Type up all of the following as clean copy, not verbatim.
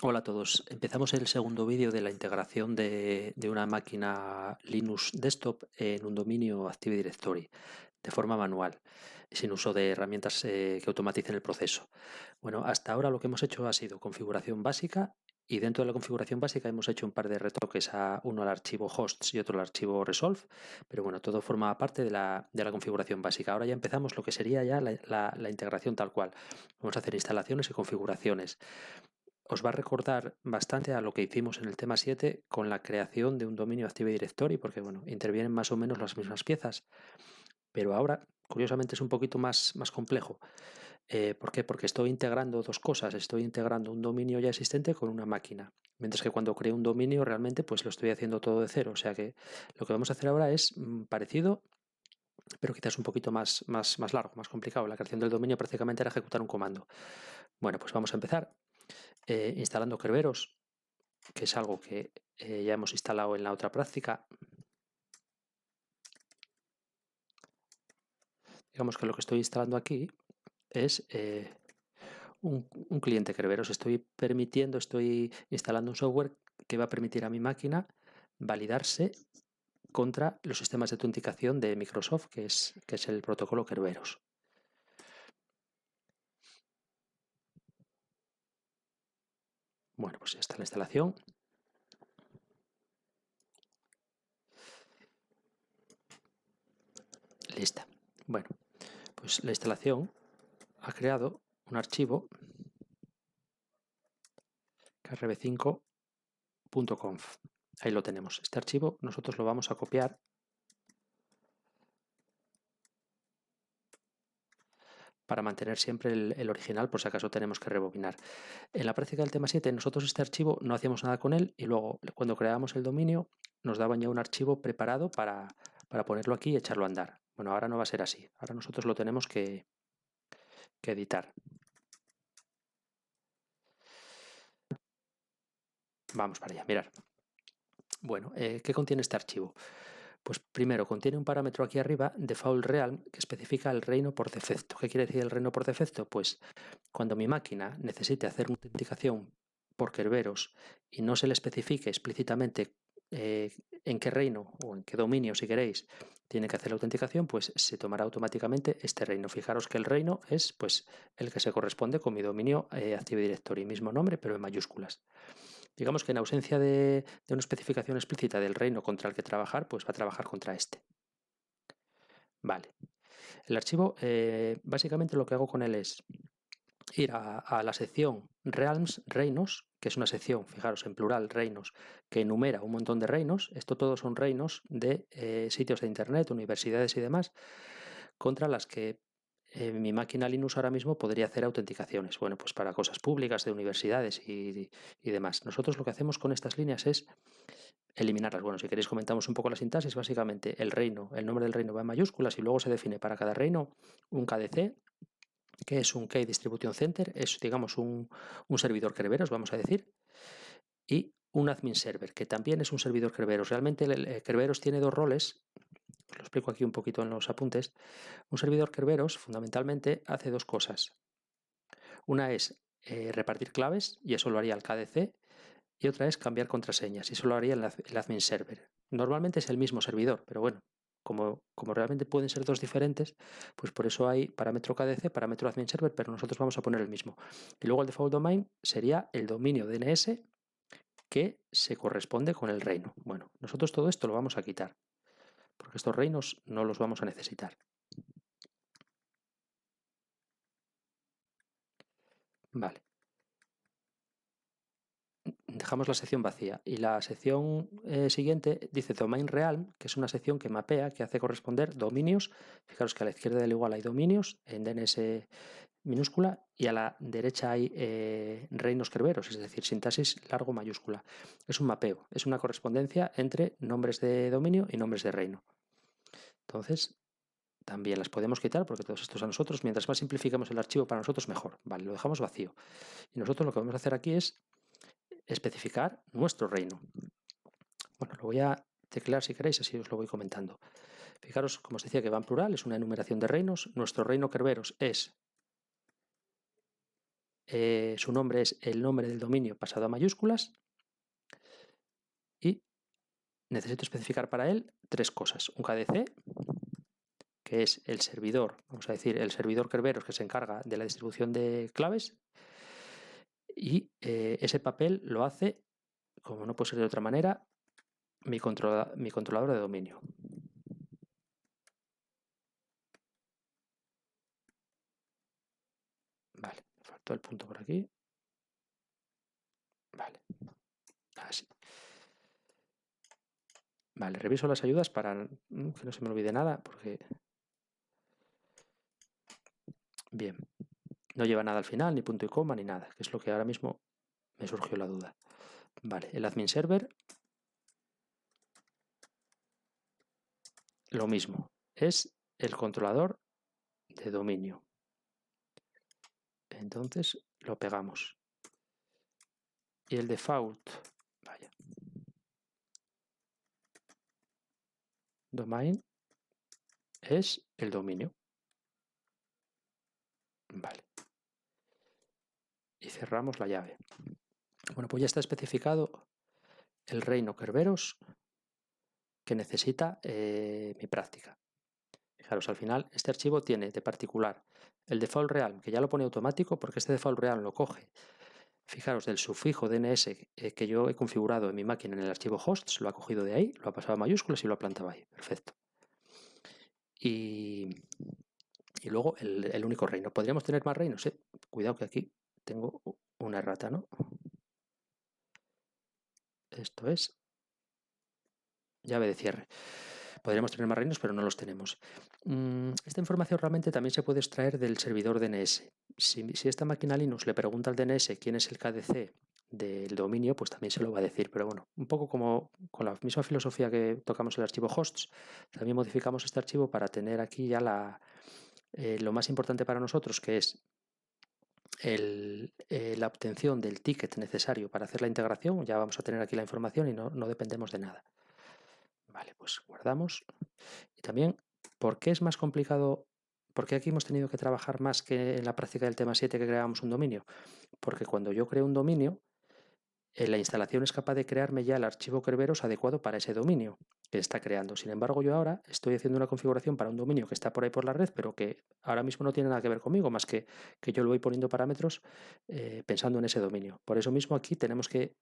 Hola a todos. Empezamos el segundo vídeo de la integración de una máquina Linux desktop en un dominio Active Directory de forma manual, sin uso de herramientas que automaticen el proceso. Bueno, hasta ahora lo que hemos hecho ha sido configuración básica y dentro de la configuración básica hemos hecho un par de retoques, uno al archivo hosts y otro al archivo resolve, pero bueno, todo forma parte de la configuración básica. Ahora ya empezamos lo que sería ya la integración tal cual. Vamos a hacer instalaciones y configuraciones. Os va a recordar bastante a lo que hicimos en el tema 7 con la creación de un dominio Active Directory, porque bueno, intervienen más o menos las mismas piezas, pero ahora, curiosamente, es un poquito más complejo. ¿Por qué? Porque estoy integrando dos cosas. Estoy integrando un dominio ya existente con una máquina, mientras que cuando creo un dominio realmente pues lo estoy haciendo todo de cero. O sea que lo que vamos a hacer ahora es parecido, pero quizás un poquito más largo, más complicado. La creación del dominio prácticamente era ejecutar un comando. Bueno, pues vamos a empezar instalando Kerberos, que es algo que ya hemos instalado en la otra práctica. Digamos que lo que estoy instalando aquí es un cliente Kerberos. Estoy instalando un software que va a permitir a mi máquina validarse contra los sistemas de autenticación de Microsoft, que es el protocolo Kerberos. Bueno, pues ya está la instalación. Lista. Bueno, pues la instalación ha creado un archivo krb5.conf. Ahí lo tenemos. Este archivo nosotros lo vamos a copiar para mantener siempre el original por si acaso tenemos que rebobinar. En la práctica del tema 7 nosotros este archivo no hacíamos nada con él y luego cuando creábamos el dominio nos daban ya un archivo preparado para ponerlo aquí y echarlo a andar. Bueno, ahora no va a ser así. Ahora nosotros lo tenemos que editar. Vamos para allá, mirar. Bueno, ¿qué contiene este archivo? Pues primero contiene un parámetro aquí arriba, default realm, que especifica el reino por defecto. ¿Qué quiere decir el reino por defecto? Pues cuando mi máquina necesite hacer una autenticación por Kerberos y no se le especifique explícitamente en qué reino o en qué dominio, si queréis, tiene que hacer la autenticación, pues se tomará automáticamente este reino. Fijaros que el reino es pues el que se corresponde con mi dominio Active Directory, mismo nombre, pero en mayúsculas. Digamos que en ausencia de una especificación explícita del reino contra el que trabajar, pues va a trabajar contra este. Vale. El archivo, básicamente lo que hago con él es ir a la sección Realms, reinos, que es una sección, fijaros, en plural, reinos, que enumera un montón de reinos. Esto todos son reinos de sitios de internet, universidades y demás, contra las que mi máquina Linux ahora mismo podría hacer autenticaciones. Bueno, pues para cosas públicas de universidades y demás. Nosotros lo que hacemos con estas líneas es eliminarlas. Bueno, si queréis comentamos un poco la sintaxis. Básicamente el reino, el nombre del reino va en mayúsculas y luego se define para cada reino un KDC, que es un Key Distribution Center, es digamos un servidor Kerberos, vamos a decir, y un admin server, que también es un servidor Kerberos. Realmente el Kerberos tiene dos roles, os lo explico aquí un poquito en los apuntes. Un servidor Kerberos fundamentalmente hace dos cosas. Una es repartir claves, y eso lo haría el KDC, y otra es cambiar contraseñas, y eso lo haría el admin server. Normalmente es el mismo servidor, pero bueno, como realmente pueden ser dos diferentes, pues por eso hay parámetro KDC, parámetro admin server, pero nosotros vamos a poner el mismo. Y luego el default domain sería el dominio DNS que se corresponde con el reino. Bueno, nosotros todo esto lo vamos a quitar, porque estos reinos no los vamos a necesitar. Vale. Dejamos la sección vacía y la sección siguiente dice domain realm, que es una sección que mapea, que hace corresponder dominios. Fijaros que a la izquierda del igual hay dominios en DNS minúscula y a la derecha hay reinos Kerberos, es decir, sintaxis largo mayúscula. Es un mapeo, es una correspondencia entre nombres de dominio y nombres de reino. Entonces, también las podemos quitar porque todos estos a nosotros, mientras más simplificamos el archivo para nosotros, mejor. Vale, lo dejamos vacío. Y nosotros lo que vamos a hacer aquí es especificar nuestro reino. Bueno, lo voy a teclear si queréis, así os lo voy comentando. Fijaros, como os decía, que va en plural, es una enumeración de reinos. Nuestro reino Kerberos es su nombre es el nombre del dominio pasado a mayúsculas y necesito especificar para él 3 cosas. Un KDC, que es el servidor, vamos a decir, el servidor Kerberos que se encarga de la distribución de claves, y ese papel lo hace, como no puede ser de otra manera, mi controlador de dominio. Vale, me faltó el punto por aquí. Vale, así. Vale, reviso las ayudas para que no se me olvide nada, porque... Bien, no lleva nada al final, ni punto y coma, ni nada, que es lo que ahora mismo me surgió la duda. Vale, el admin server, lo mismo, es el controlador de dominio. Entonces lo pegamos. Y el default, vaya, domain es el dominio. Vale. Y cerramos la llave. Bueno, pues ya está especificado el reino Kerberos que necesita mi práctica. Fijaros, al final este archivo tiene de particular el default realm, que ya lo pone automático porque este default realm lo coge. Fijaros, del sufijo DNS que yo he configurado en mi máquina en el archivo hosts, lo ha cogido de ahí, lo ha pasado a mayúsculas y lo ha plantado ahí. Perfecto. Y luego el único reino. ¿Podríamos tener más reinos? Cuidado que aquí tengo una errata, ¿no? Esto es llave de cierre. Podríamos tener más reinos, pero no los tenemos. Esta información realmente también se puede extraer del servidor DNS. Si esta máquina Linux le pregunta al DNS quién es el KDC del dominio, pues también se lo va a decir. Pero bueno, un poco como con la misma filosofía que tocamos el archivo hosts, también modificamos este archivo para tener aquí ya lo más importante para nosotros, que es la obtención del ticket necesario para hacer la integración. Ya vamos a tener aquí la información y no dependemos de nada. Vale, pues guardamos. Y también, ¿por qué es más complicado? ¿Por qué aquí hemos tenido que trabajar más que en la práctica del tema 7 que creábamos un dominio? Porque cuando yo creo un dominio, la instalación es capaz de crearme ya el archivo Kerberos adecuado para ese dominio que está creando. Sin embargo, yo ahora estoy haciendo una configuración para un dominio que está por ahí por la red, pero que ahora mismo no tiene nada que ver conmigo, más que yo le voy poniendo parámetros pensando en ese dominio. Por eso mismo aquí tenemos que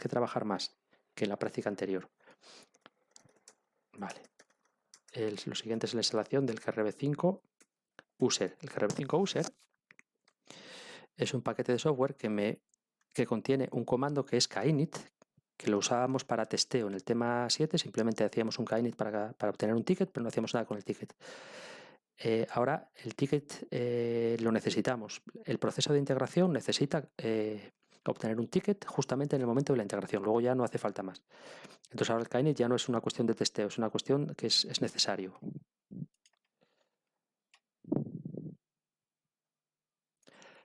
trabajar más que en la práctica anterior. Vale. Lo siguiente es la instalación del KRB5 User. El KRB5 User es un paquete de software que contiene un comando que es kinit, que lo usábamos para testeo en el tema 7, simplemente hacíamos un kinit para obtener un ticket, pero no hacíamos nada con el ticket. Ahora el ticket lo necesitamos. El proceso de integración necesita obtener un ticket justamente en el momento de la integración, luego ya no hace falta más. Entonces ahora el kinit ya no es una cuestión de testeo, es una cuestión que es necesario.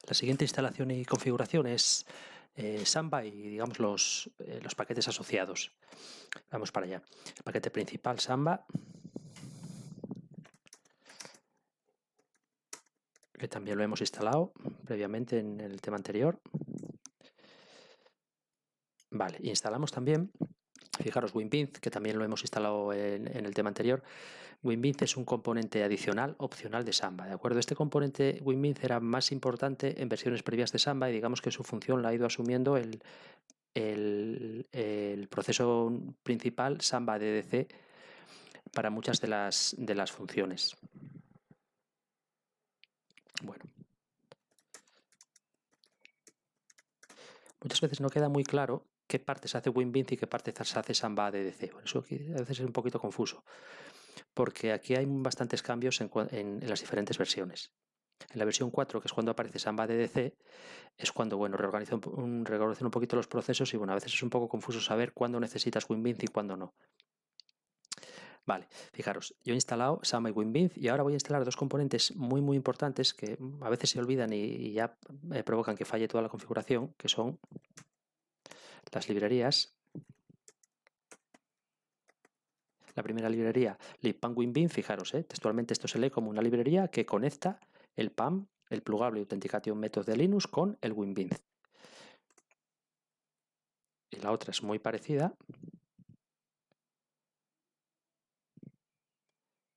La siguiente instalación y configuración es Samba y digamos los paquetes asociados. Vamos para allá. El paquete principal Samba, que también lo hemos instalado previamente en el tema anterior. Vale, instalamos también, fijaros, WinBinz, que también lo hemos instalado en el tema anterior. WinBinz es un componente adicional, opcional de Samba, ¿de acuerdo? Este componente WinBinz era más importante en versiones previas de Samba y digamos que su función la ha ido asumiendo el proceso principal Samba DDC para muchas de las funciones. Bueno, muchas veces no queda muy claro qué partes hace WinBinz y qué partes hace Samba DDC. Por eso a veces es un poquito confuso, porque aquí hay bastantes cambios en las diferentes versiones. En la versión 4, que es cuando aparece Samba DDC, es cuando, bueno, reorganiza un poquito los procesos y, bueno, a veces es un poco confuso saber cuándo necesitas WinBinz y cuándo no. Vale, fijaros, yo he instalado Samba y WinBinz y ahora voy a instalar dos componentes muy muy importantes que a veces se olvidan y ya provocan que falle toda la configuración, que son las librerías. La primera librería, libpam WinBinz, fijaros, textualmente esto se lee como una librería que conecta el PAM el Plugable Authentication Method de Linux con el WinBinz. Y la otra es muy parecida,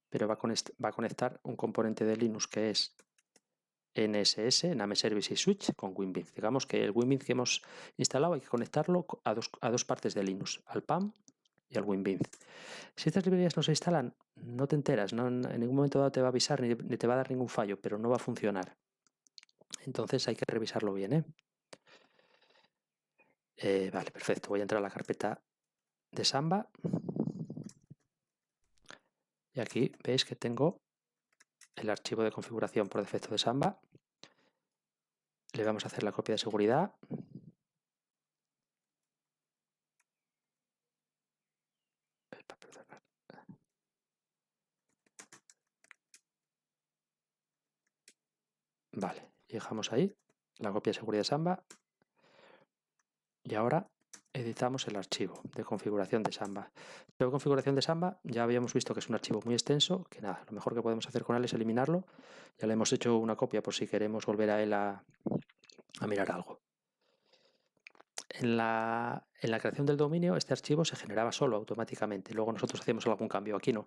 pero va a conectar un componente de Linux que es NSS, Name Service y Switch, con WinBinz. Digamos que el WinBinz que hemos instalado hay que conectarlo a dos partes de Linux, al PAM y al WinBinz. Si estas librerías no se instalan, no te enteras, en ningún momento dado te va a avisar ni te va a dar ningún fallo, pero no va a funcionar. Entonces hay que revisarlo bien, vale, perfecto. Voy a entrar a la carpeta de Samba. Y aquí veis que tengo el archivo de configuración por defecto de Samba. Le vamos a hacer la copia de seguridad. Vale, y dejamos ahí la copia de seguridad de Samba. Y ahora editamos el archivo de configuración de Samba. El archivo de configuración de Samba ya habíamos visto que es un archivo muy extenso, que nada, lo mejor que podemos hacer con él es eliminarlo. Ya le hemos hecho una copia por si queremos volver a él a mirar algo. En la creación del dominio este archivo se generaba solo automáticamente, luego nosotros hacíamos algún cambio, aquí no.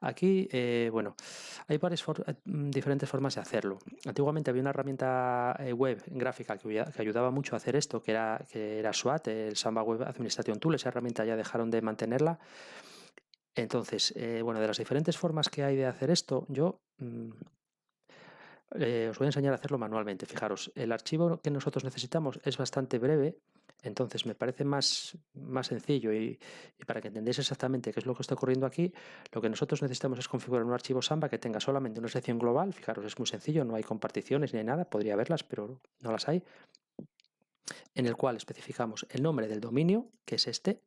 Aquí, bueno, hay diferentes formas de hacerlo. Antiguamente había una herramienta web gráfica que ayudaba mucho a hacer esto, que era SWAT, el Samba Web Administration Tool. Esa herramienta ya dejaron de mantenerla. Entonces, bueno, de las diferentes formas que hay de hacer esto, yo os voy a enseñar a hacerlo manualmente. Fijaros, el archivo que nosotros necesitamos es bastante breve, entonces me parece más sencillo y para que entendáis exactamente qué es lo que está ocurriendo aquí, lo que nosotros necesitamos es configurar un archivo Samba que tenga solamente una sección global. Fijaros, es muy sencillo, no hay comparticiones ni hay nada, podría haberlas, pero no las hay, en el cual especificamos el nombre del dominio, que es este.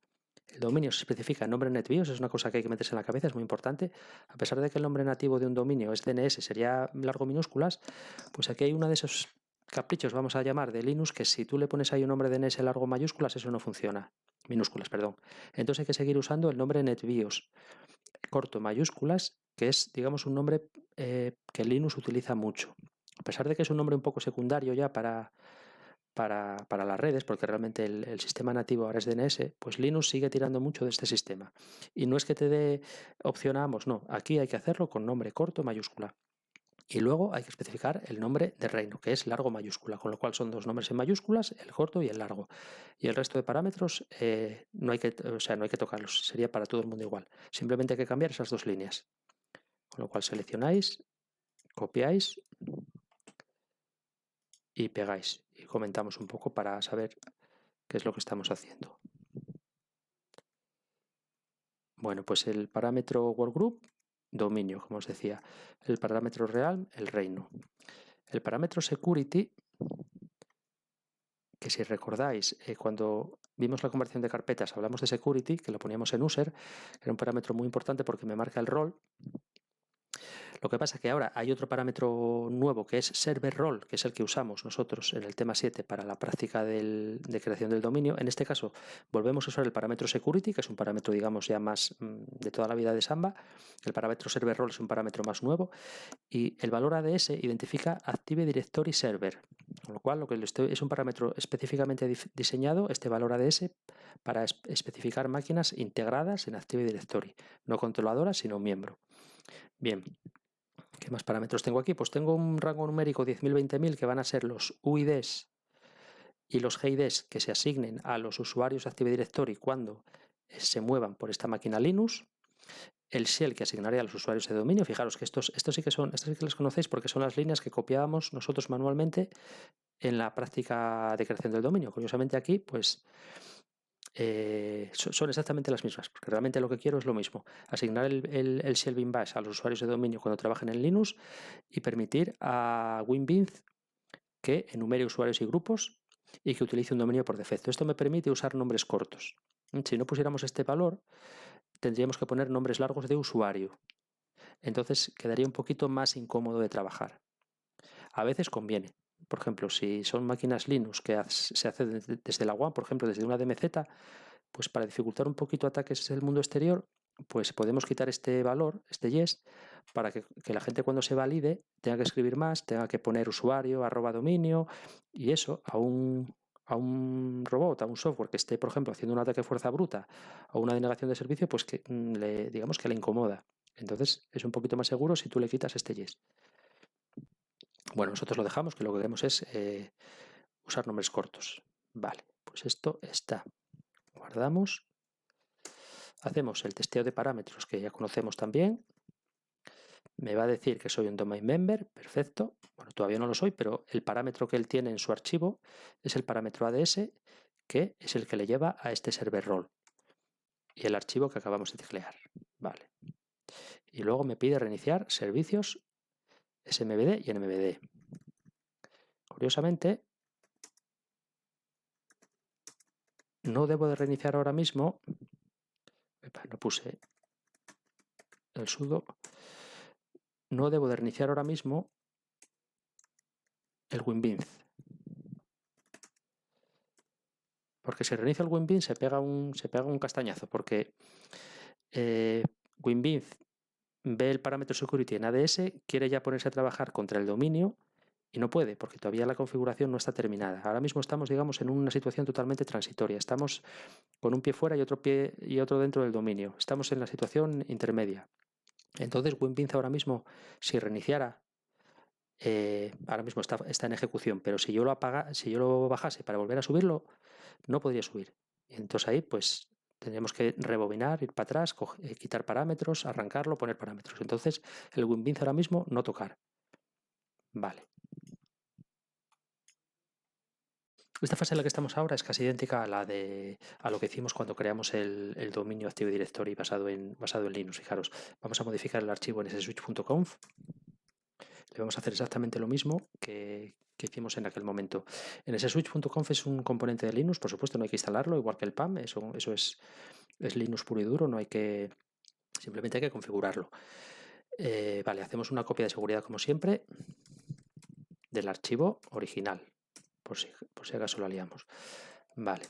El dominio se especifica en nombre NetBIOS, es una cosa que hay que meterse en la cabeza, es muy importante. A pesar de que el nombre nativo de un dominio es DNS, sería largo minúsculas, pues aquí hay uno de esos caprichos, vamos a llamar, de Linux, que si tú le pones ahí un nombre DNS largo mayúsculas, eso no funciona. Minúsculas, perdón. Entonces hay que seguir usando el nombre NetBIOS, corto mayúsculas, que es, digamos, un nombre que Linux utiliza mucho. A pesar de que es un nombre un poco secundario ya para las redes, porque realmente el sistema nativo ahora es DNS, pues Linux sigue tirando mucho de este sistema. Y no es que te dé opción a ambos, no. Aquí hay que hacerlo con nombre corto mayúscula. Y luego hay que especificar el nombre de reino, que es largo mayúscula, con lo cual son dos nombres en mayúsculas, el corto y el largo. Y el resto de parámetros no hay que tocarlos, sería para todo el mundo igual. Simplemente hay que cambiar esas dos líneas. Con lo cual seleccionáis, copiáis y pegáis. Y comentamos un poco para saber qué es lo que estamos haciendo. Bueno, pues el parámetro workgroup, dominio, como os decía. El parámetro realm, el reino. El parámetro security, que si recordáis, cuando vimos la conversión de carpetas hablamos de security, que lo poníamos en user, era un parámetro muy importante porque me marca el rol. Lo que pasa es que ahora hay otro parámetro nuevo que es server role, que es el que usamos nosotros en el tema 7 para la práctica de creación del dominio. En este caso volvemos a usar el parámetro security, que es un parámetro, digamos, ya más de toda la vida de Samba. El parámetro server role es un parámetro más nuevo y el valor ADS identifica Active Directory Server, con lo cual es un parámetro específicamente diseñado, este valor ADS, para especificar máquinas integradas en Active Directory, no controladoras, sino miembro. Bien, ¿qué más parámetros tengo aquí? Pues tengo un rango numérico 10.000, 20.000 que van a ser los UIDs y los GIDs que se asignen a los usuarios de Active Directory cuando se muevan por esta máquina Linux. El shell que asignaré a los usuarios de dominio. Fijaros que estos sí que los conocéis porque son las líneas que copiábamos nosotros manualmente en la práctica de creación del dominio. Curiosamente aquí, pues son exactamente las mismas, porque realmente lo que quiero es lo mismo, asignar el shell bin bash a los usuarios de dominio cuando trabajen en Linux y permitir a WinBinz que enumere usuarios y grupos y que utilice un dominio por defecto. Esto me permite usar nombres cortos. Si no pusiéramos este valor, tendríamos que poner nombres largos de usuario. Entonces quedaría un poquito más incómodo de trabajar. A veces conviene. Por ejemplo, si son máquinas Linux que se hace desde la WAN, por ejemplo, desde una DMZ, pues para dificultar un poquito ataques del mundo exterior, pues podemos quitar este valor, este yes, para que la gente cuando se valide tenga que escribir más, tenga que poner usuario, @dominio, y eso a un robot, a un software que esté, por ejemplo, haciendo un ataque fuerza bruta o una denegación de servicio, pues que digamos que le incomoda. Entonces es un poquito más seguro si tú le quitas este yes. Bueno, nosotros lo dejamos, que lo que queremos es usar nombres cortos. Vale, pues esto está. Guardamos. Hacemos el testeo de parámetros que ya conocemos también. Me va a decir que soy un domain member, perfecto. Bueno, todavía no lo soy, pero el parámetro que él tiene en su archivo es el parámetro ADS, que es el que le lleva a este server role y el archivo que acabamos de teclear. Vale. Y luego me pide reiniciar servicios SMBD y NMBD. Curiosamente, no debo de reiniciar ahora mismo. No puse el sudo. No debo de reiniciar ahora mismo el winbinz. Porque si reinicio el winbinz se pega un castañazo, porque winbinz ve el parámetro security en ADS, quiere ya ponerse a trabajar contra el dominio y no puede, porque todavía la configuración no está terminada. Ahora mismo estamos, digamos, en una situación totalmente transitoria. Estamos con un pie fuera y otro dentro del dominio. Estamos en la situación intermedia. Entonces, winbinz ahora mismo, si reiniciara, ahora mismo está en ejecución, pero si yo lo bajase para volver a subirlo, no podría subir. Y entonces ahí, pues, tendríamos que rebobinar, ir para atrás, quitar parámetros, arrancarlo, poner parámetros. Entonces, el winbinz ahora mismo no tocar. Vale. Esta fase en la que estamos ahora es casi idéntica a lo que hicimos cuando creamos el dominio Active Directory basado en Linux. Fijaros, vamos a modificar el archivo en sswitch.conf. Le vamos a hacer exactamente lo mismo que hicimos en aquel momento. En sswitch.conf es un componente de Linux, por supuesto, no hay que instalarlo, igual que el PAM, eso es Linux puro y duro, simplemente hay que configurarlo. Vale, hacemos una copia de seguridad como siempre del archivo original, por si acaso lo liamos. Vale,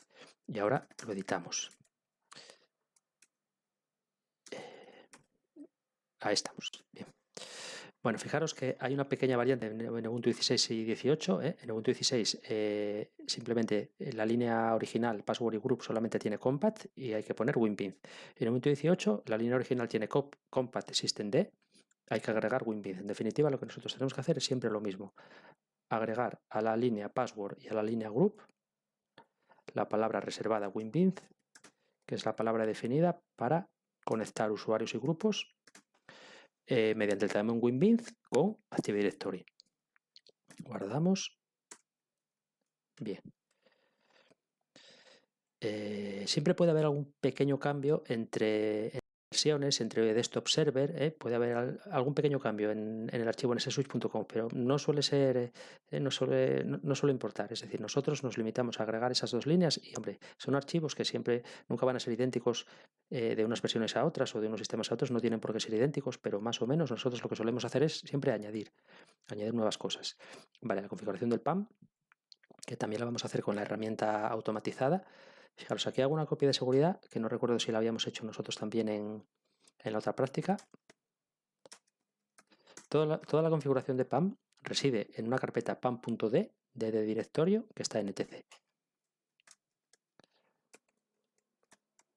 y ahora lo editamos. Ahí estamos, bien. Bueno, fijaros que hay una pequeña variante en Ubuntu 16 y 18. En Ubuntu 16 simplemente la línea original, password y group, solamente tiene compat y hay que poner winbinz. En Ubuntu 18 la línea original tiene compat systemd, hay que agregar winbinz. En definitiva, lo que nosotros tenemos que hacer es siempre lo mismo. Agregar a la línea password y a la línea group la palabra reservada winbinz, que es la palabra definida para conectar usuarios y grupos mediante el daemon winbinz con Active Directory. Guardamos. Bien. Siempre puede haber algún pequeño cambio entre versiones, entre desktop server, puede haber algún pequeño cambio en el archivo en sswitch.com, pero no suele ser, no suele importar. Es decir, nosotros nos limitamos a agregar esas dos líneas y, hombre, son archivos que nunca van a ser idénticos de unas versiones a otras o de unos sistemas a otros, no tienen por qué ser idénticos, pero más o menos nosotros lo que solemos hacer es siempre añadir nuevas cosas. Vale, la configuración del PAM, que también la vamos a hacer con la herramienta automatizada. Fijaros, aquí hago una copia de seguridad, que no recuerdo si la habíamos hecho nosotros también en la otra práctica. Toda la configuración de PAM reside en una carpeta pam.d de directorio que está en etc.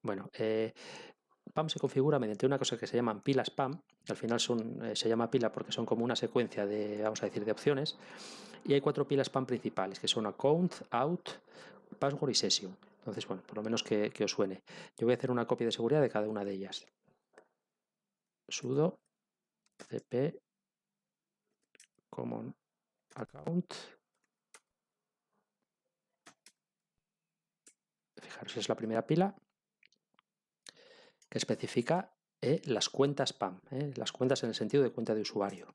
Bueno, PAM se configura mediante una cosa que se llaman pilas PAM, que al final se llama pila porque son como una secuencia de, vamos a decir, de opciones, y hay 4 pilas PAM principales, que son account, out, password y session. Entonces, bueno, por lo menos que os suene. Yo voy a hacer una copia de seguridad de cada una de ellas. Sudo cp common account. Fijaros, es la primera pila que especifica las cuentas PAM, las cuentas en el sentido de cuenta de usuario.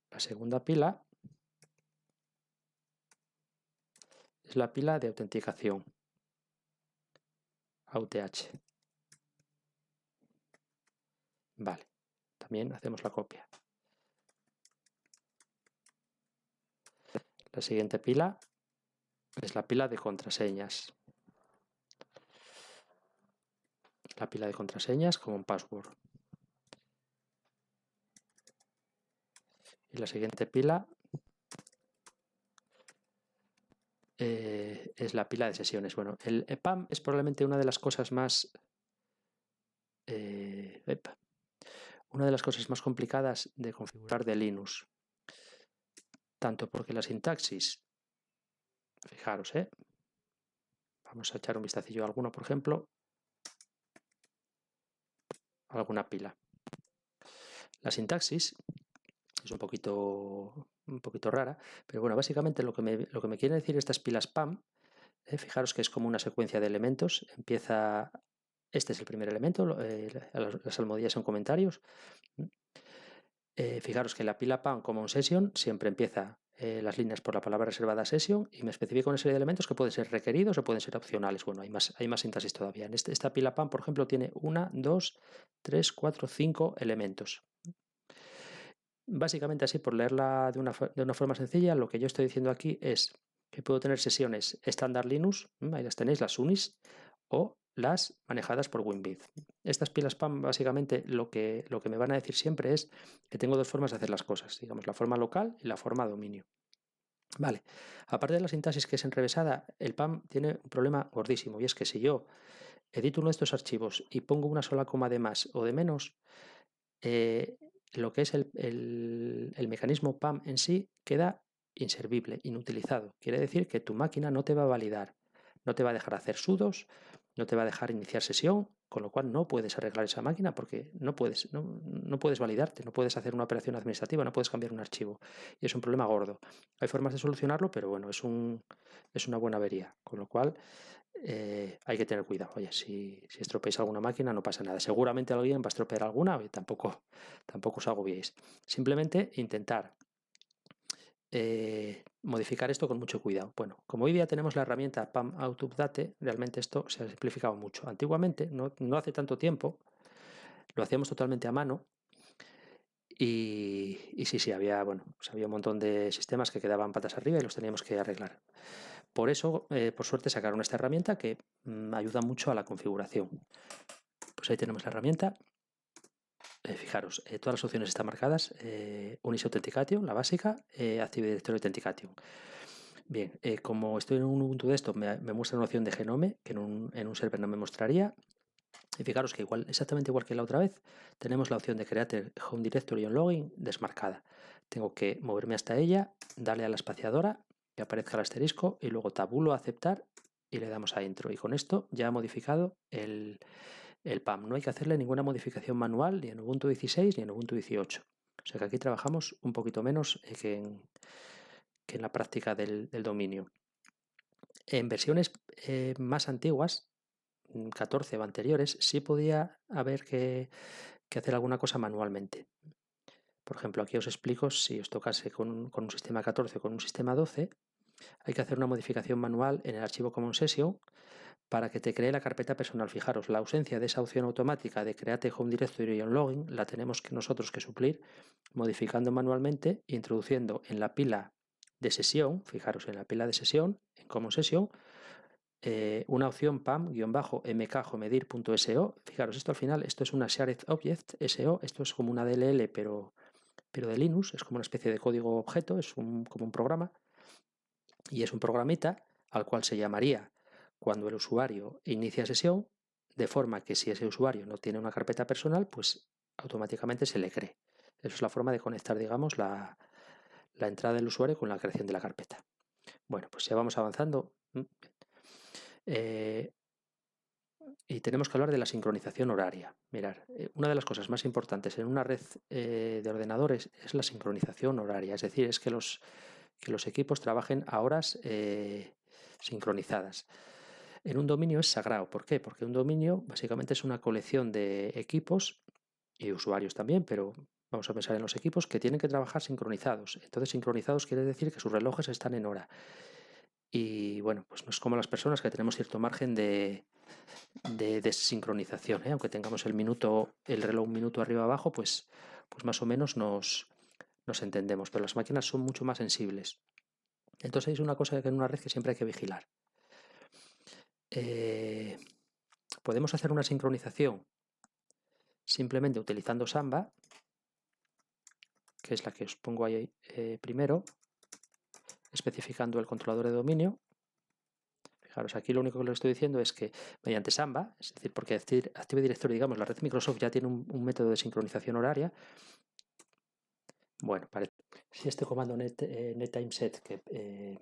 La segunda pila es la pila de autenticación, AUTH. Vale, también hacemos la copia. La siguiente pila es la pila de contraseñas. la pila de contraseñas como un password. Y la siguiente pila es la pila de sesiones. Bueno, el PAM es probablemente una de las cosas más complicadas de configurar de Linux. Tanto porque la sintaxis, fijaros, vamos a echar un vistacillo a alguno, por ejemplo, alguna pila. La sintaxis es un poquito rara, pero bueno, básicamente lo que me quieren decir estas pilas PAM, fijaros que es como una secuencia de elementos. Empieza, este es el primer elemento, las almohadillas son comentarios. Fijaros que la pila PAM como un session siempre empieza las líneas por la palabra reservada session y me especifica una serie de elementos que pueden ser requeridos o pueden ser opcionales. Bueno, hay más sintaxis todavía. En esta pila PAM, por ejemplo, tiene 1, 2, 3, 4, 5 elementos. Básicamente así, por leerla de una forma sencilla, lo que yo estoy diciendo aquí es que puedo tener sesiones estándar Linux, ahí las tenéis, las UNIs, o las manejadas por WinBit. Estas pilas PAM básicamente lo que me van a decir siempre es que tengo dos formas de hacer las cosas, digamos, la forma local y la forma dominio. Vale, aparte de la sintaxis que es enrevesada, el PAM tiene un problema gordísimo y es que si yo edito uno de estos archivos y pongo una sola coma de más o de menos, lo que es el mecanismo PAM en sí queda inservible, inutilizado. Quiere decir que tu máquina no te va a validar, no te va a dejar hacer sudos, no te va a dejar iniciar sesión, con lo cual no puedes arreglar esa máquina porque no puedes validarte, no puedes hacer una operación administrativa, no puedes cambiar un archivo. Y es un problema gordo. Hay formas de solucionarlo, pero bueno, es una buena avería, con lo cual hay que tener cuidado. Oye, si estropeáis alguna máquina no pasa nada. Seguramente alguien va a estropear alguna y tampoco os agobiéis. Simplemente intentar modificar esto con mucho cuidado. Bueno, como hoy día tenemos la herramienta PAM Auto Update, realmente esto se ha simplificado mucho. Antiguamente, no hace tanto tiempo, lo hacíamos totalmente a mano. Y sí, había un montón de sistemas que quedaban patas arriba y los teníamos que arreglar. Por eso, por suerte, sacaron esta herramienta que ayuda mucho a la configuración. Pues ahí tenemos la herramienta. Fijaros, todas las opciones están marcadas. Unis Authentication, la básica, Active Directory Authentication. Bien, como estoy en un Ubuntu de esto, me muestra una opción de Genome, que en un server no me mostraría. Y fijaros que exactamente igual que la otra vez, tenemos la opción de Create Home Directory on Login desmarcada. Tengo que moverme hasta ella, darle a la espaciadora, que aparezca el asterisco, y luego tabulo aceptar y le damos a Intro. Y con esto ya ha modificado el PAM. No hay que hacerle ninguna modificación manual ni en Ubuntu 16 ni en Ubuntu 18. O sea que aquí trabajamos un poquito menos que en la práctica del dominio. En versiones más antiguas, 14 o anteriores, sí podía haber que hacer alguna cosa manualmente. Por ejemplo, aquí os explico, si os tocase con un sistema 14 o con un sistema 12, hay que hacer una modificación manual en el archivo Common Session para que te cree la carpeta personal. Fijaros, la ausencia de esa opción automática de Create Home Directory on Login la tenemos nosotros que suplir modificando manualmente, introduciendo en la pila de sesión, fijaros, en la pila de sesión, en Common Session, una opción pam-mkjomedir.so. Fijaros, esto al final, esto es una Shared Object SO, esto es como una DLL, pero de Linux, es como una especie de código objeto, es como un programa, y es un programita al cual se llamaría cuando el usuario inicia sesión, de forma que si ese usuario no tiene una carpeta personal, pues automáticamente se le cree. Eso es la forma de conectar, digamos, la entrada del usuario con la creación de la carpeta. Bueno, pues ya vamos avanzando. Y tenemos que hablar de la sincronización horaria. Mirad, una de las cosas más importantes en una red de ordenadores es la sincronización horaria, es decir, es que los equipos trabajen a horas sincronizadas. En un dominio es sagrado. ¿Por qué? Porque un dominio básicamente es una colección de equipos y usuarios también, pero vamos a pensar en los equipos que tienen que trabajar sincronizados. Entonces, sincronizados quiere decir que sus relojes están en hora. Y bueno, pues no es como las personas que tenemos cierto margen de desincronización, aunque tengamos el reloj un minuto arriba abajo, pues más o menos nos entendemos, pero las máquinas son mucho más sensibles. Entonces es una cosa que en una red que siempre hay que vigilar. Podemos hacer una sincronización simplemente utilizando Samba, que es la que os pongo ahí primero, especificando el controlador de dominio. Fijaros, aquí lo único que le estoy diciendo es que mediante Samba, es decir, porque Active Directory, digamos, la red de Microsoft ya tiene un método de sincronización horaria. Bueno, si este comando netTimeSet que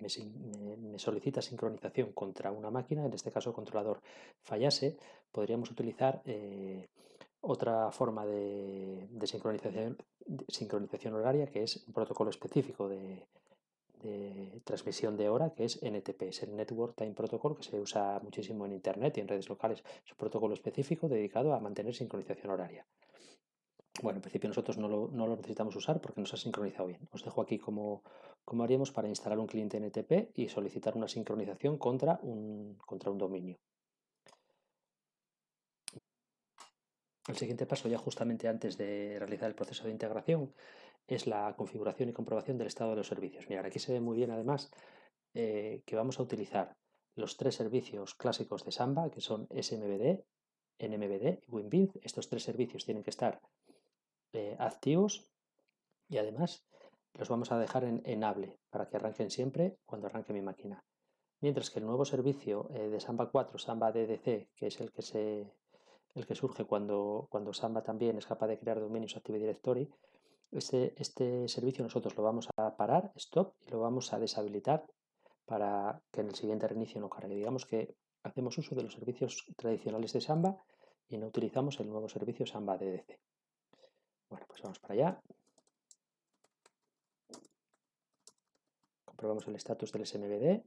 me solicita sincronización contra una máquina, en este caso controlador, fallase, podríamos utilizar otra forma de sincronización horaria, que es un protocolo específico de transmisión de hora, que es NTP, es el Network Time Protocol, que se usa muchísimo en Internet y en redes locales. Es un protocolo específico dedicado a mantener sincronización horaria. Bueno, en principio nosotros no lo necesitamos usar porque nos ha sincronizado bien. Os dejo aquí cómo haríamos para instalar un cliente NTP y solicitar una sincronización contra un dominio. El siguiente paso, ya justamente antes de realizar el proceso de integración, es la configuración y comprobación del estado de los servicios. Mirad, aquí se ve muy bien además que vamos a utilizar los 3 servicios clásicos de Samba, que son SMBD, NMBD y WinBID. Estos 3 servicios tienen que estar activos y además los vamos a dejar en enable para que arranquen siempre cuando arranque mi máquina. Mientras que el nuevo servicio de Samba 4, Samba DDC, que es el que surge cuando Samba también es capaz de crear dominios Active Directory, este servicio nosotros lo vamos a parar, stop, y lo vamos a deshabilitar para que en el siguiente reinicio no cargue. Digamos que hacemos uso de los servicios tradicionales de Samba y no utilizamos el nuevo servicio Samba DDC. Bueno, pues vamos para allá. Comprobamos el estatus del SMBD.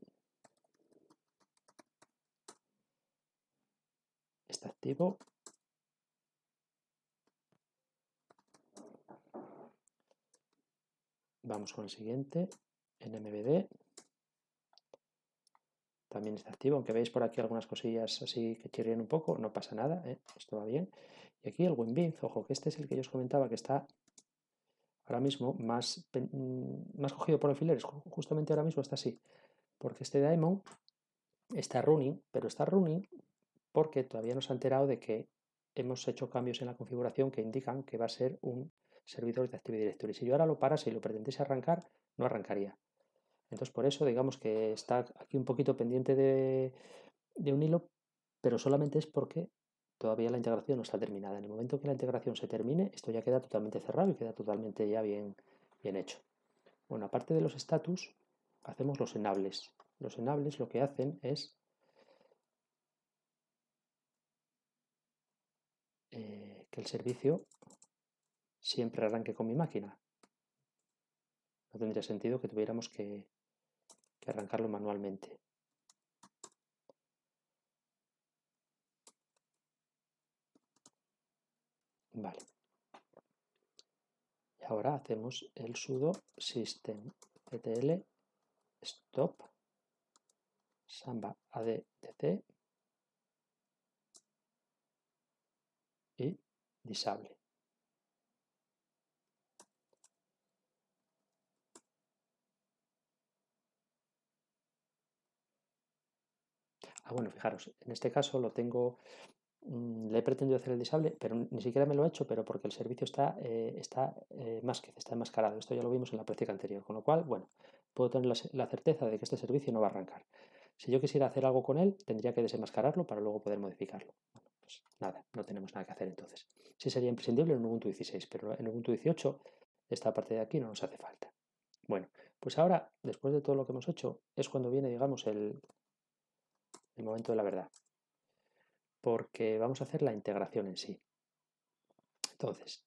Está activo. Vamos con el siguiente, NMBD. También está activo, aunque veis por aquí algunas cosillas así que chirrían un poco, no pasa nada, esto va bien. Y aquí el WinBID, ojo, que este es el que yo os comentaba que está ahora mismo más cogido por alfileres, justamente ahora mismo está así, porque este daemon está running, pero está running porque todavía no se ha enterado de que hemos hecho cambios en la configuración que indican que va a ser un servidor de Active Directory. Si yo ahora lo parase y lo pretendiese arrancar, no arrancaría. Entonces, por eso, digamos que está aquí un poquito pendiente de un hilo, pero solamente es porque todavía la integración no está terminada. En el momento que la integración se termine, esto ya queda totalmente cerrado y queda totalmente ya bien hecho. Bueno, aparte de los status, hacemos los enables. Los enables lo que hacen es que el servicio siempre arranque con mi máquina. No tendría sentido que tuviéramos que arrancarlo manualmente. Vale. Y ahora hacemos el sudo systemctl stop samba addc y disable. Bueno, fijaros, en este caso lo tengo, le he pretendido hacer el disable, pero ni siquiera me lo he hecho, pero porque el servicio está enmascarado. Esto ya lo vimos en la práctica anterior, con lo cual, bueno, puedo tener la certeza de que este servicio no va a arrancar. Si yo quisiera hacer algo con él, tendría que desenmascararlo para luego poder modificarlo. Bueno, pues nada, no tenemos nada que hacer entonces. Sí sería imprescindible en Ubuntu 16, pero en Ubuntu 18 esta parte de aquí no nos hace falta. Bueno, pues ahora, después de todo lo que hemos hecho, es cuando viene, digamos, el momento de la verdad, porque vamos a hacer la integración en sí. Entonces,